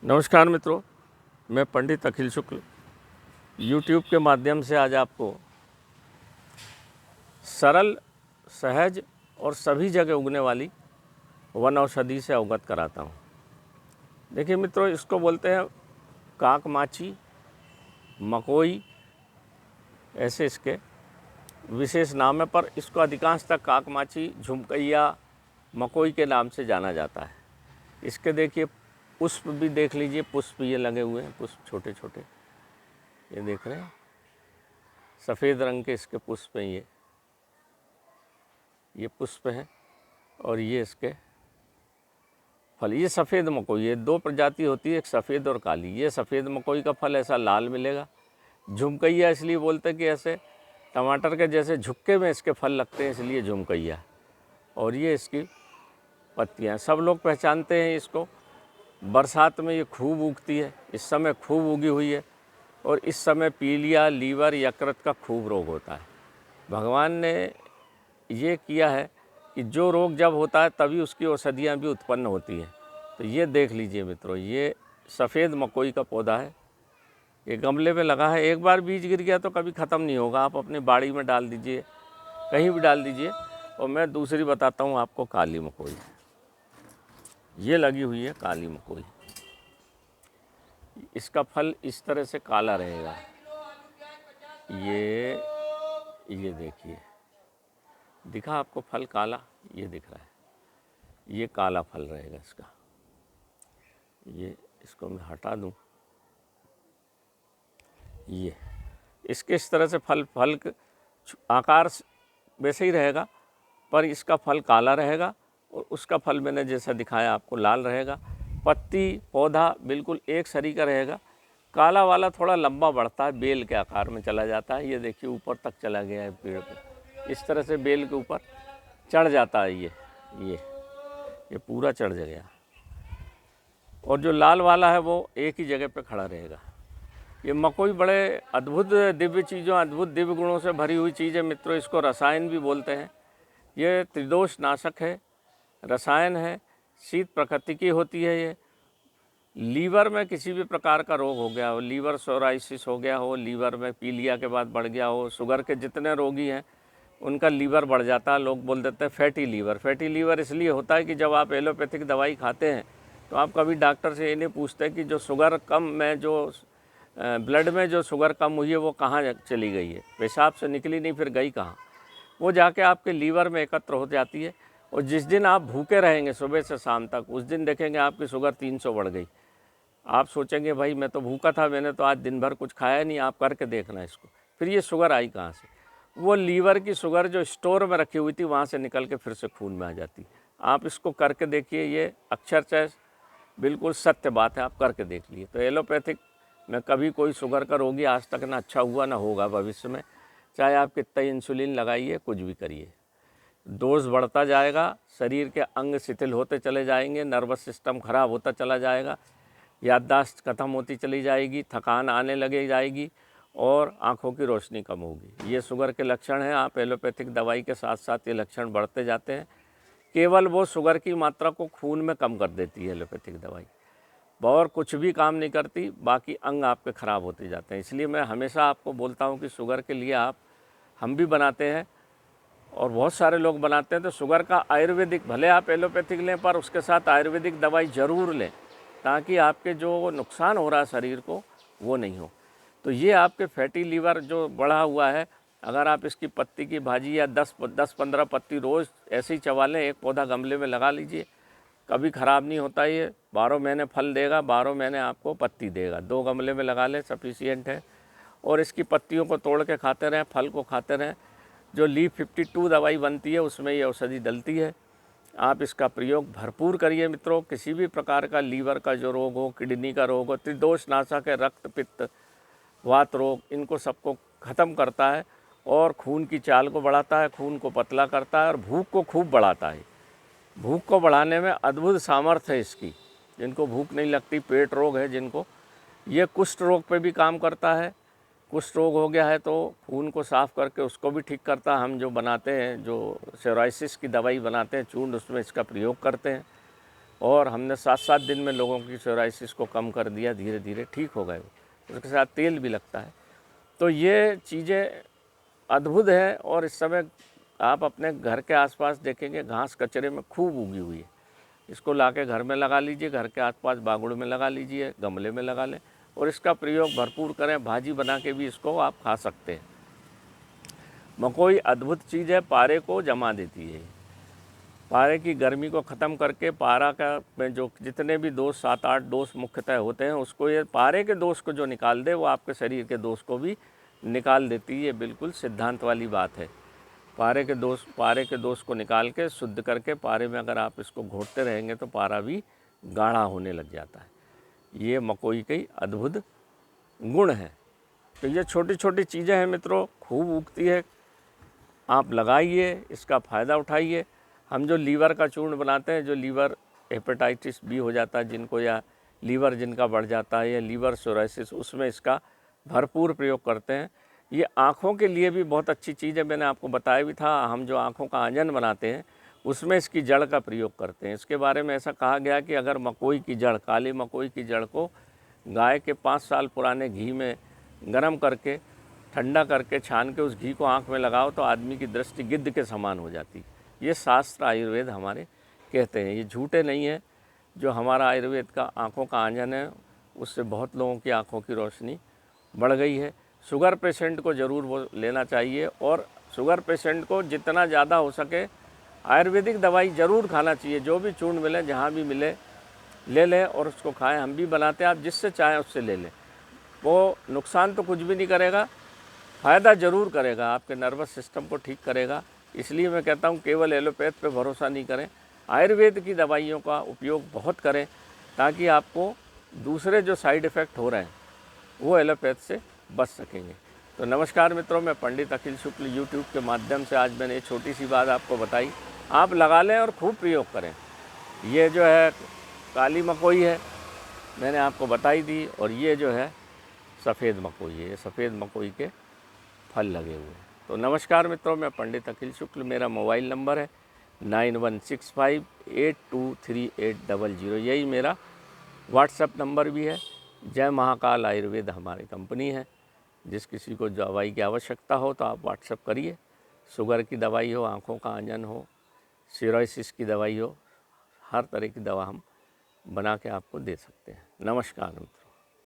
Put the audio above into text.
नमस्कार मित्रों, मैं पंडित अखिल शुक्ल यूट्यूब के माध्यम से आज आपको सरल, सहज और सभी जगह उगने वाली वन औषधि से अवगत कराता हूँ। देखिए मित्रों, इसको बोलते हैं काक माची, मकोई, ऐसे इसके विशेष नाम है, पर इसको अधिकांशतः काक माची, झुमकैया, मकोई के नाम से जाना जाता है। इसके देखिए पुष्प भी देख लीजिए, पुष्प ये लगे हुए हैं, पुष्प छोटे छोटे, ये देख रहे हैं, सफ़ेद रंग के इसके पुष्प हैं। ये पुष्प हैं और ये इसके फल। ये सफ़ेद मकोई, ये दो प्रजाति होती है, एक सफ़ेद और काली। ये सफ़ेद मकोई का फल ऐसा लाल मिलेगा। झुमकैया इसलिए बोलते हैं कि ऐसे टमाटर के जैसे झुक्के में इसके फल लगते हैं, इसलिए झुमकैया। और ये इसकी पत्तियाँ, सब लोग पहचानते हैं इसको। बरसात में ये खूब उगती है, इस समय खूब उगी हुई है। और इस समय पीलिया, लीवर, यकृत का खूब रोग होता है। भगवान ने ये किया है कि जो रोग जब होता है तभी उसकी औषधियाँ भी उत्पन्न होती हैं। तो ये देख लीजिए मित्रों, ये सफ़ेद मकोई का पौधा है, ये गमले में लगा है। एक बार बीज गिर गया तो कभी ख़त्म नहीं होगा। आप अपनी बाड़ी में डाल दीजिए, कहीं भी डाल दीजिए। और मैं दूसरी बताता हूँ आपको, काली मकोई। ये लगी हुई है काली मकोई। इसका फल इस तरह से काला रहेगा। ये देखिए, दिखा आपको फल काला? ये दिख रहा है, ये काला फल रहेगा इसका। ये इसको मैं हटा दूं, ये इसके इस तरह से फल आकार वैसे ही रहेगा, पर इसका फल काला रहेगा और उसका फल मैंने जैसा दिखाया आपको लाल रहेगा। पत्ती, पौधा बिल्कुल एक सरी का रहेगा। काला वाला थोड़ा लंबा बढ़ता है, बेल के आकार में चला जाता है। ये देखिए ऊपर तक चला गया है पेड़ पे, इस तरह से बेल के ऊपर चढ़ जाता है। ये पूरा चढ़ गया। और जो लाल वाला है वो एक ही जगह पे खड़ा रहेगा। ये मकोई बड़े अद्भुत दिव्य चीज़ों, अद्भुत दिव्य गुणों से भरी हुई चीज़ है मित्रों। इसको रसायन भी बोलते हैं। ये त्रिदोष नाशक है, रसायन है, शीत प्रकृति की होती है। ये लीवर में किसी भी प्रकार का रोग हो गया हो, लीवर सोराइसिस हो गया हो, लीवर में पीलिया के बाद बढ़ गया हो, शुगर के जितने रोगी हैं उनका लीवर बढ़ जाता है। लोग बोल देते हैं फैटी लीवर। फैटी लीवर इसलिए होता है कि जब आप एलोपैथिक दवाई खाते हैं तो आप कभी डॉक्टर से ये नहीं पूछते कि जो शुगर कम में, जो ब्लड में जो शुगर कम हुई है वो कहाँ चली गई है, पेशाब से निकली नहीं, फिर गई कहाँ? वो जाके आपके लीवर में एकत्र हो जाती है। और जिस दिन आप भूखे रहेंगे सुबह से शाम तक, उस दिन देखेंगे आपकी शुगर 300 बढ़ गई। आप सोचेंगे भाई मैं तो भूखा था, मैंने तो आज दिन भर कुछ खाया नहीं। आप करके देखना इसको, फिर ये शुगर आई कहाँ से? वो लीवर की शुगर जो स्टोर में रखी हुई थी वहाँ से निकल के फिर से खून में आ जाती। आप इसको करके देखिए, ये अक्षरशः बिल्कुल सत्य बात है, आप करके देख लिए। तो एलोपैथिक में कभी कोई शुगर का रोगी आज तक ना अच्छा हुआ ना होगा भविष्य में। चाहे आप कितना इंसुलिन लगाइए, कुछ भी करिए, डोज बढ़ता जाएगा, शरीर के अंग शिथिल होते चले जाएंगे, नर्वस सिस्टम खराब होता चला जाएगा, याददाश्त खत्म होती चली जाएगी, थकान आने लगे जाएगी और आँखों की रोशनी कम होगी। ये शुगर के लक्षण हैं। आप एलोपैथिक दवाई के साथ साथ ये लक्षण बढ़ते जाते हैं। केवल वो शुगर की मात्रा को खून में कम कर देती है एलोपैथिक दवाई, और कुछ भी काम नहीं करती। बाकी अंग आपके ख़राब होते जाते हैं। इसलिए मैं हमेशा आपको बोलता हूँ कि शुगर के लिए हम भी बनाते हैं और बहुत सारे लोग बनाते हैं। तो शुगर का आयुर्वेदिक, भले आप एलोपैथिक लें पर उसके साथ आयुर्वेदिक दवाई ज़रूर लें, ताकि आपके जो नुकसान हो रहा है शरीर को वो नहीं हो। तो ये आपके फैटी लीवर जो बढ़ा हुआ है, अगर आप इसकी पत्ती की भाजी या 10-15 पत्ती रोज़ ऐसे ही चबा लें, एक पौधा गमले में लगा लीजिए, कभी ख़राब नहीं होता। ये 12 महीने फल देगा, 12 महीने आपको पत्ती देगा। 2 गमले में लगा लें, सफिशियंट है। और इसकी पत्तियों को तोड़ के खाते रहें, फल को खाते रहें। जो लीफ 52 दवाई बनती है उसमें ये औषधि डलती है। आप इसका प्रयोग भरपूर करिए मित्रों। किसी भी प्रकार का लीवर का जो रोग हो, किडनी का रोग हो, त्रिदोष नाशक है, रक्त पित्त वात रोग, इनको सबको ख़त्म करता है और खून की चाल को बढ़ाता है, खून को पतला करता है और भूख को खूब बढ़ाता है। भूख को बढ़ाने में अद्भुत सामर्थ्य है इसकी। जिनको भूख नहीं लगती, पेट रोग है जिनको, ये कुष्ठ रोग पे भी काम करता है। कुष्ठ रोग हो गया है तो खून को साफ़ करके उसको भी ठीक करता है। हम जो बनाते हैं, जो सोराइसिस की दवाई बनाते हैं चूर्ण, उसमें इसका प्रयोग करते हैं। और हमने 7-7 दिन में लोगों की सोराइसिस को कम कर दिया, धीरे धीरे ठीक हो गए वो। उसके साथ तेल भी लगता है। तो ये चीज़ें अद्भुत है। और इस समय आप अपने घर के आसपास देखेंगे घास कचरे में खूब उगी हुई है। इसको लाके घर में लगा लीजिए, घर के आसपास बागुड़ में लगा लीजिए, गमले में लगा लें और इसका प्रयोग भरपूर करें। भाजी बना के भी इसको आप खा सकते हैं। मकोई अद्भुत चीज़ है, पारे को जमा देती है। पारे की गर्मी को ख़त्म करके पारा का में जो जितने भी दोष 7-8 दोष मुख्यतः होते हैं, उसको ये पारे के दोष को जो निकाल दे वो आपके शरीर के दोष को भी निकाल देती है। ये बिल्कुल सिद्धांत वाली बात है। पारे के दोष को निकाल के शुद्ध करके पारे में अगर आप इसको घोटते रहेंगे तो पारा भी गाढ़ा होने लग जाता है। ये मकोई की अद्भुत गुण है। तो ये छोटी छोटी चीज़ें हैं मित्रों, खूब उगती है, आप लगाइए, इसका फ़ायदा उठाइए। हम जो लीवर का चूर्ण बनाते हैं, जो लीवर हेपेटाइटिस बी हो जाता है जिनको, या लीवर जिनका बढ़ जाता है, या लीवर सोराइसिस, उसमें इसका भरपूर प्रयोग करते हैं। ये आँखों के लिए भी बहुत अच्छी चीज़ है। मैंने आपको बताया भी था, हम जो आँखों का आंजन बनाते हैं उसमें इसकी जड़ का प्रयोग करते हैं। इसके बारे में ऐसा कहा गया कि अगर मकोई की जड़, काली मकोई की जड़ को गाय के 5 साल पुराने घी में गर्म करके, ठंडा करके, छान के उस घी को आँख में लगाओ तो आदमी की दृष्टि गिद्ध के समान हो जाती। ये शास्त्र आयुर्वेद हमारे कहते हैं, ये झूठे नहीं है। जो हमारा आयुर्वेद का आँखों का आंजन है उससे बहुत लोगों की आँखों की रोशनी बढ़ गई है। शुगर पेशेंट को ज़रूर वो लेना चाहिए और शुगर पेशेंट को जितना ज़्यादा हो सके आयुर्वेदिक दवाई ज़रूर खाना चाहिए। जो भी चूर्ण मिले, जहाँ भी मिले, ले लें और उसको खाएं। हम भी बनाते हैं, आप जिससे चाहें उससे ले लें। वो नुकसान तो कुछ भी नहीं करेगा, फ़ायदा ज़रूर करेगा, आपके नर्वस सिस्टम को ठीक करेगा। इसलिए मैं कहता हूँ केवल एलोपैथ पे भरोसा नहीं करें, आयुर्वेद की दवाइयों का उपयोग बहुत करें ताकि आपको दूसरे जो साइड इफ़ेक्ट हो रहे हैं वो एलोपैथ से बच सकेंगे। तो नमस्कार मित्रों, मैं पंडित अखिल शुक्ल यूट्यूब के माध्यम से आज मैंने एक छोटी सी बात आपको बताई। आप लगा लें और खूब प्रयोग करें। ये जो है काली मकोई है, मैंने आपको बताई दी, और ये जो है सफ़ेद मकोई है। ये सफ़ेद मकोई के फल लगे हुए हैं। तो नमस्कार मित्रों, मैं पंडित अखिल शुक्ल, मेरा मोबाइल नंबर है 9165823800। यही मेरा व्हाट्सएप नंबर भी है। जय महाकाल आयुर्वेद हमारी कंपनी है। जिस किसी को दवाई की आवश्यकता हो तो आप व्हाट्सएप करिए। शुगर की दवाई हो, आँखों का आंजन हो, सोराइसिस की दवाई हो, हर तरह की दवा हम बना के आपको दे सकते हैं। नमस्कार मित्रों।